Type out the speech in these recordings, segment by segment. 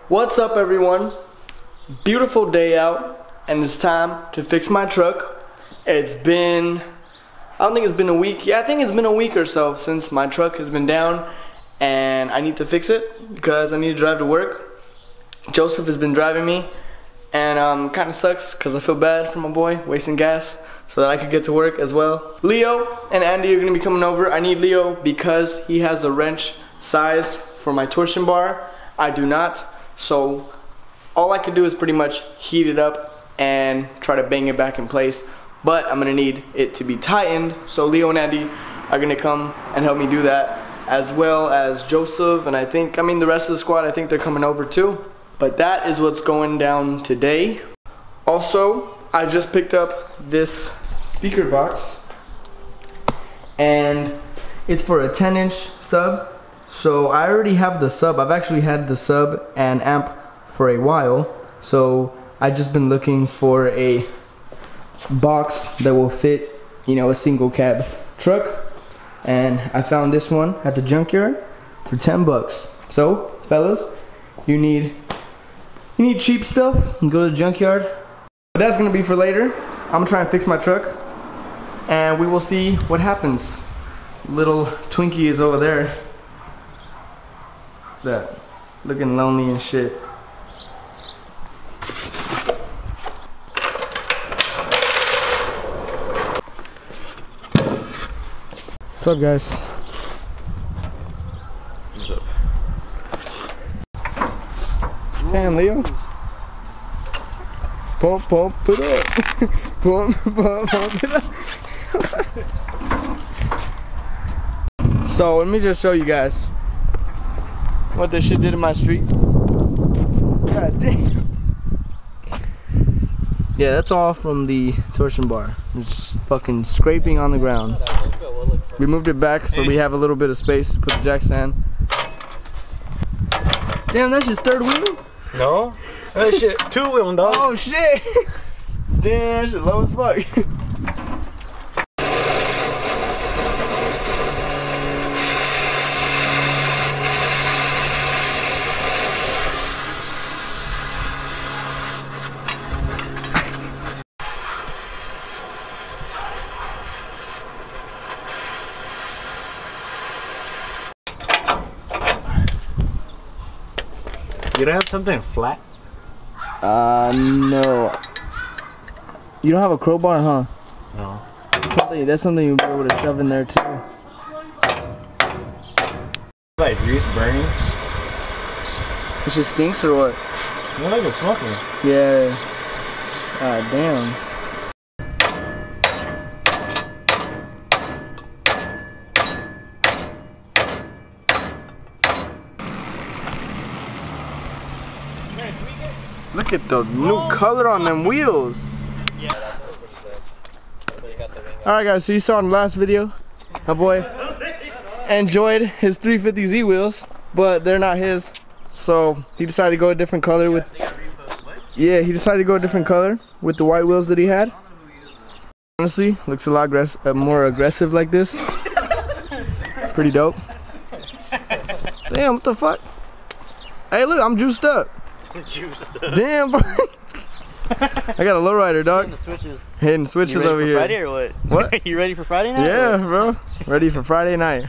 What's up, everyone? Beautiful day out, and it's time to fix my truck. It's been, I don't think it's been a week. Yeah, I think it's been a week or so since my truck has been down, and I need to fix it because I need to drive to work. Joseph has been driving me, and kind of sucks because I feel bad for my boy wasting gas so that I could get to work as well. Leo and Andy are gonna be coming over. I need Leo because he has a wrench size for my torsion bar. I do not. So all I can do is pretty much heat it up and try to bang it back in place, but I'm gonna need it to be tightened. So Leo and Andy are gonna come and help me do that, as well as Joseph, and the rest of the squad, I think they're coming over too. But that is what's going down today. Also, I just picked up this speaker box, and it's for a 10-inch sub. So I already have the sub. I've actually had the sub and amp for a while. So I just been looking for a box that will fit, you know, a single cab truck. And I found this one at the junkyard for 10 bucks. So, fellas, you need cheap stuff, go to the junkyard. But that's gonna be for later. I'm gonna try and fix my truck, and we will see what happens. Little Twinkie is over there. That looking lonely and shit. What's up, guys? What's up? Damn, Leo. Pump it up. pump it up. So let me just show you guys what this shit did in my street. God damn. Yeah, that's all from the torsion bar. It's fucking scraping on the ground. We moved it back so we have a little bit of space to put the jack stand. Damn, that's just third wheel? No, that shit two wheel, dog. Oh shit! Damn, that shit low as fuck. You don't have something flat? No. You don't have a crowbar, huh? No. That's something you'll be able to shove in there too. Like grease burning? It just stinks or what? You're not even smoking. Yeah. God damn. Look at the new color on them wheels. Yeah, that's what he said. Alright guys, so you saw in the last video, my boy enjoyed his 350Z wheels, but they're not his. So he decided to go a different color with, yeah, he decided to go a different color with the white wheels that he had. Honestly, looks a lot more aggressive like this. Pretty dope. Damn, what the fuck? Hey look, I'm juiced up. Damn, bro. I got a lowrider, dog. Hitting switches over here. Friday or what? What? You ready for Friday night? Yeah, bro. Ready for Friday night.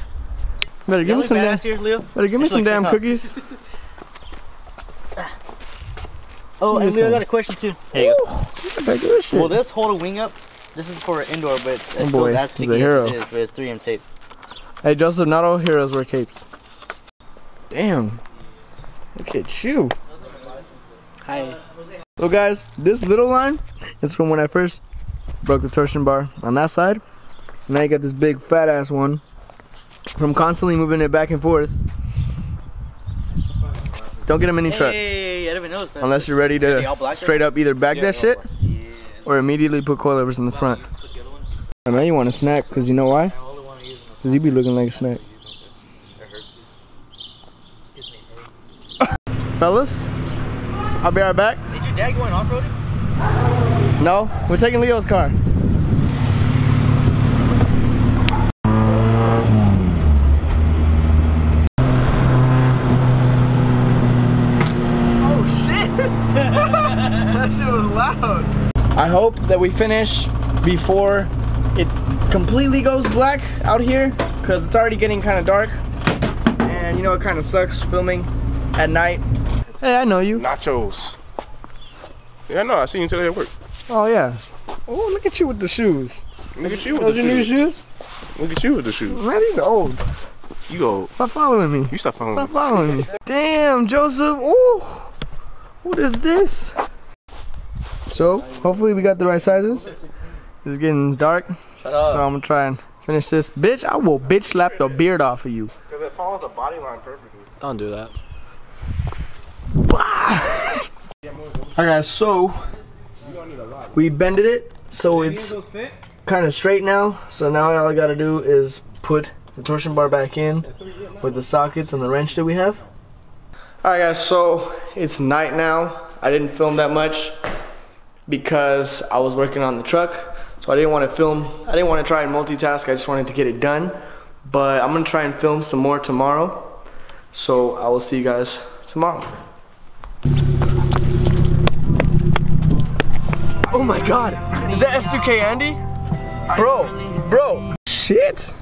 Better give me some damn. Here, Leo? Better give me some damn cookies. Oh, and Leo, I got a question too. Here you go. Shit. Will this hold a wing up? This is for indoor, but it's oh boy, as sticky as it is, but it's 3M tape. Hey Joseph, not all heroes wear capes. Damn. Look at you. Hi. So guys, this little line is from when I first broke the torsion bar on that side. Now you got this big fat ass one from constantly moving it back and forth. Don't get a mini truck. Hey, I didn't even notice, man. Unless you're ready to straight up either bag that shit or immediately put coilovers in the front. I know you want a snack, because you know why? Because you be looking like a snack. Fellas, I'll be right back. Is your dad going off-roading? No, we're taking Leo's car. loud. I hope that we finish before it completely goes black out here, because it's already getting kind of dark. And you know, it kind of sucks filming at night. Hey, I know you. Nachos. Yeah, I know. I seen you today at work. Oh, yeah. Oh, look at you with the shoes. Look at you with Those the your new shoes. shoes? Look at you with the shoes. Man, these are old. You old. Stop following me. You stop following Stop following me. Damn, Joseph. Ooh. What is this? So, hopefully we got the right sizes. It's getting dark. Shut up. So I'm gonna try and finish this. Bitch, I will bitch slap the beard off of you. Because it follows the body line perfectly. Don't do that. Alright guys, so we bended it so it's kind of straight now. So now all I gotta do is put the torsion bar back in with the sockets and the wrench that we have. Alright guys, so it's night now. I didn't film that much because I was working on the truck. So I didn't want to film, I didn't want to try and multitask, I just wanted to get it done. But I'm gonna try and film some more tomorrow. So I will see you guys tomorrow. Oh my god, is that S2K Andy? Bro. Shit.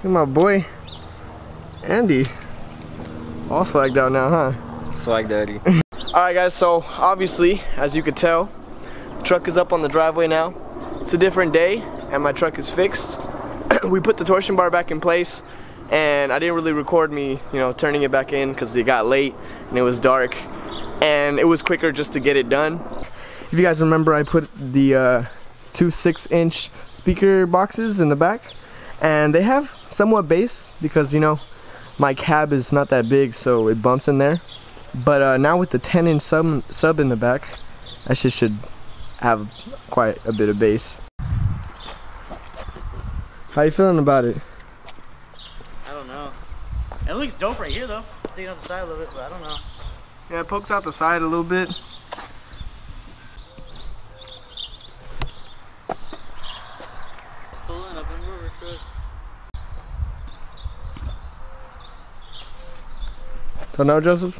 Look at my boy, Andy. All swagged out now, huh? Swag daddy. Alright guys, so obviously, as you could tell, the truck is up on the driveway now. It's a different day, and my truck is fixed. We put the torsion bar back in place, and I didn't really record me, you know, turning it back in because it got late and it was dark, and it was quicker just to get it done. If you guys remember, I put the two 6-inch speaker boxes in the back, and they have somewhat bass because, you know, my cab is not that big, so it bumps in there. But now with the 10-inch sub in the back, I should have quite a bit of bass. How you feeling about it? I don't know. It looks dope right here though. Sticking out the side a little bit, but I don't know. Yeah, it pokes out the side a little bit. Pulling up and over, good. So no, Joseph?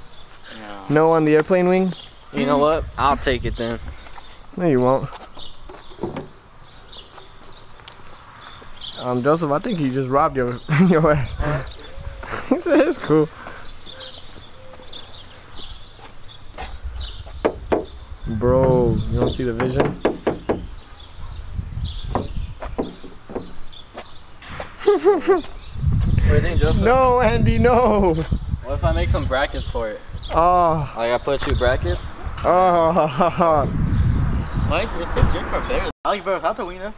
No. No on the airplane wing? You know what? I'll take it then. No, you won't. Joseph, I think he just robbed your ass. He said it's cool. Bro, you don't see the vision? What do you think, Joseph? No, Andy, no. What if I make some brackets for it? Oh. Like I put 2 brackets? Oh. Why is it fits your car better? I like it better without the wing though.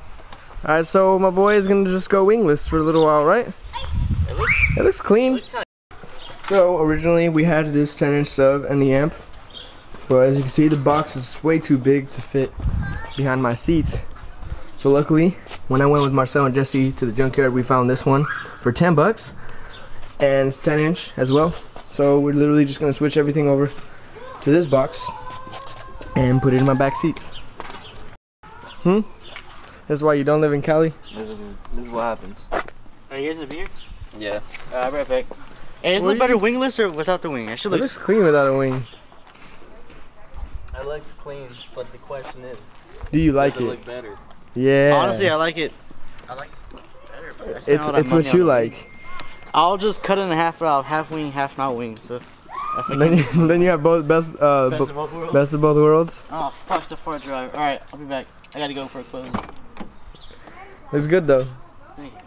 Alright, so my boy is gonna just go wingless for a little while, right? It looks clean. So originally we had this 10-inch sub and the amp, but as you can see, the box is way too big to fit behind my seats. So luckily, when I went with Marcel and Jesse to the junkyard, we found this one for 10 bucks, and it's 10-inch as well. So we're literally just gonna switch everything over to this box and put it in my back seats. This is why you don't live in Cali? This is what happens. Are you guys gonna be here? Yeah. I'll be right back. Hey, does it look better wingless or without the wing? Actually It looks clean without a wing. It looks clean, but the question is, Do you like does it it? look better? Yeah. Honestly, I like it. I like it better. But I spent all that It's money what on you the wing. like. I'll just cut it in half, half wing, half not wing. So. Then you have both best Best of both worlds. best of both worlds. Oh fuck, it's a far drive. All right, I'll be back. I gotta go for a close. It's good though. Thank you.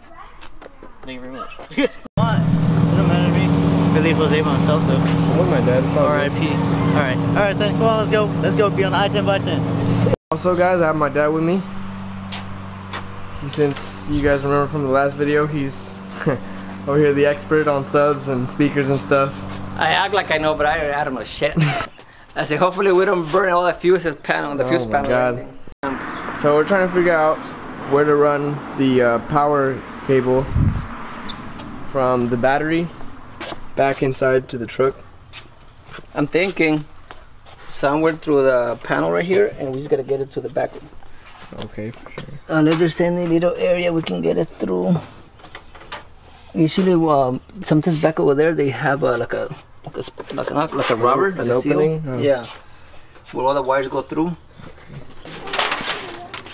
Thank you very much. What? It don't matter to me. Really feel safe by myself though. I'm with my dad. It's all good. R.I.P. All right then. Come on, let's go. Let's go. Be on I-10 by 10. Also, guys, I have my dad with me. Since you guys remember from the last video, he's over here the expert on subs and speakers and stuff. I act like I know, but I don't know shit. I say, hopefully we don't burn all the fuses panel, the fuse panel. God. So we're trying to figure out where to run the power cable from the battery back inside to the truck. I'm thinking somewhere through the panel right here, and we just gotta get it to the back. Okay, for sure. Unless there's any little area we can get it through. Usually, sometimes back over there they have like a rubber, An like a seal. opening? Oh. Yeah. where all the wires go through.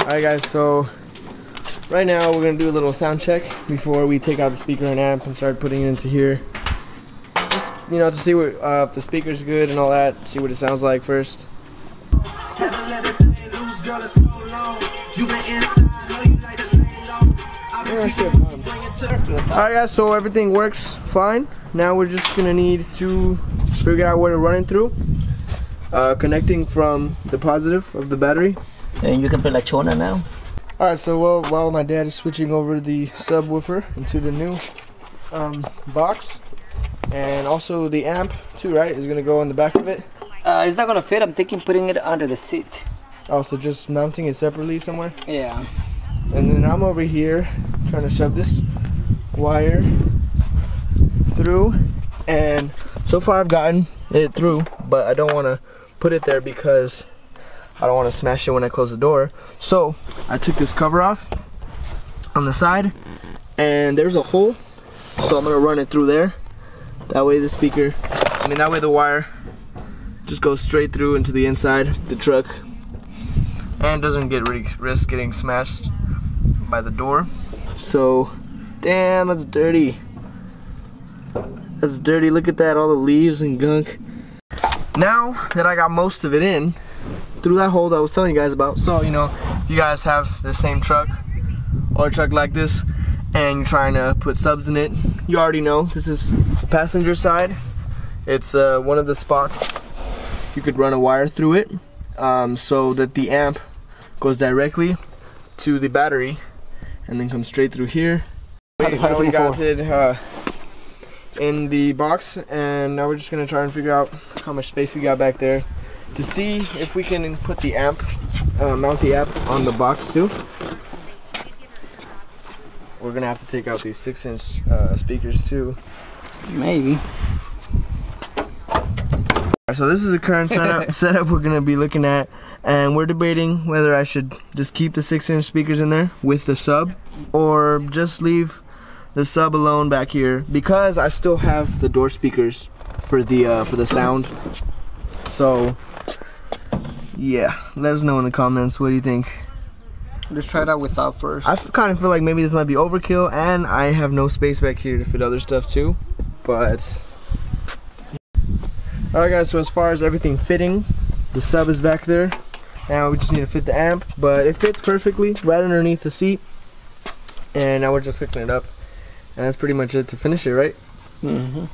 Alright guys, so right now we're gonna do a little sound check before we take out the speaker and amp and start putting it into here. Just, you know, to see what if the speaker's good and all that, see what it sounds like first. Alright guys, so everything works fine. Now we're just gonna need to figure out what we're running through. Connecting from the positive of the battery. And you can put la chona now. Alright, so while my dad is switching over the subwoofer into the new box, and also the amp too, right, is gonna go on the back of it. It's not gonna fit. I'm thinking putting it under the seat. Oh, so just mounting it separately somewhere? Yeah. And then I'm over here trying to shove this wire through, and so far I've gotten it through, but I don't want to put it there because I don't want to smash it when I close the door. So I took this cover off on the side, and there's a hole, so I'm gonna run it through there. That way that way the wire just goes straight through into the inside of the truck and doesn't risk getting smashed by the door. So, damn, that's dirty. That's dirty. Look at that, all the leaves and gunk. Now that I got most of it in through that hole that I was telling you guys about, so you know, if you guys have the same truck or a truck like this and you're trying to put subs in it, you already know this is the passenger side. It's one of the spots you could run a wire through it, so that the amp goes directly to the battery and then comes straight through here. Now we got it in the box, and now we're just gonna try and figure out how much space we got back there to see if we can put the amp, mount the amp on the box too. We're gonna have to take out these 6-inch speakers too. Maybe. So this is the current setup we're gonna be looking at, and we're debating whether I should just keep the 6-inch speakers in there with the sub, or just leave the sub alone back here, because I still have the door speakers for the sound. So yeah, let us know in the comments, what do you think? Let's try it out without first. I kind of feel like maybe this might be overkill, and I have no space back here to fit other stuff too, but alright guys, so as far as everything fitting, the sub is back there. Now we just need to fit the amp, but it fits perfectly right underneath the seat, and now we're just hooking it up, and that's pretty much it to finish it, right? Mm-hmm.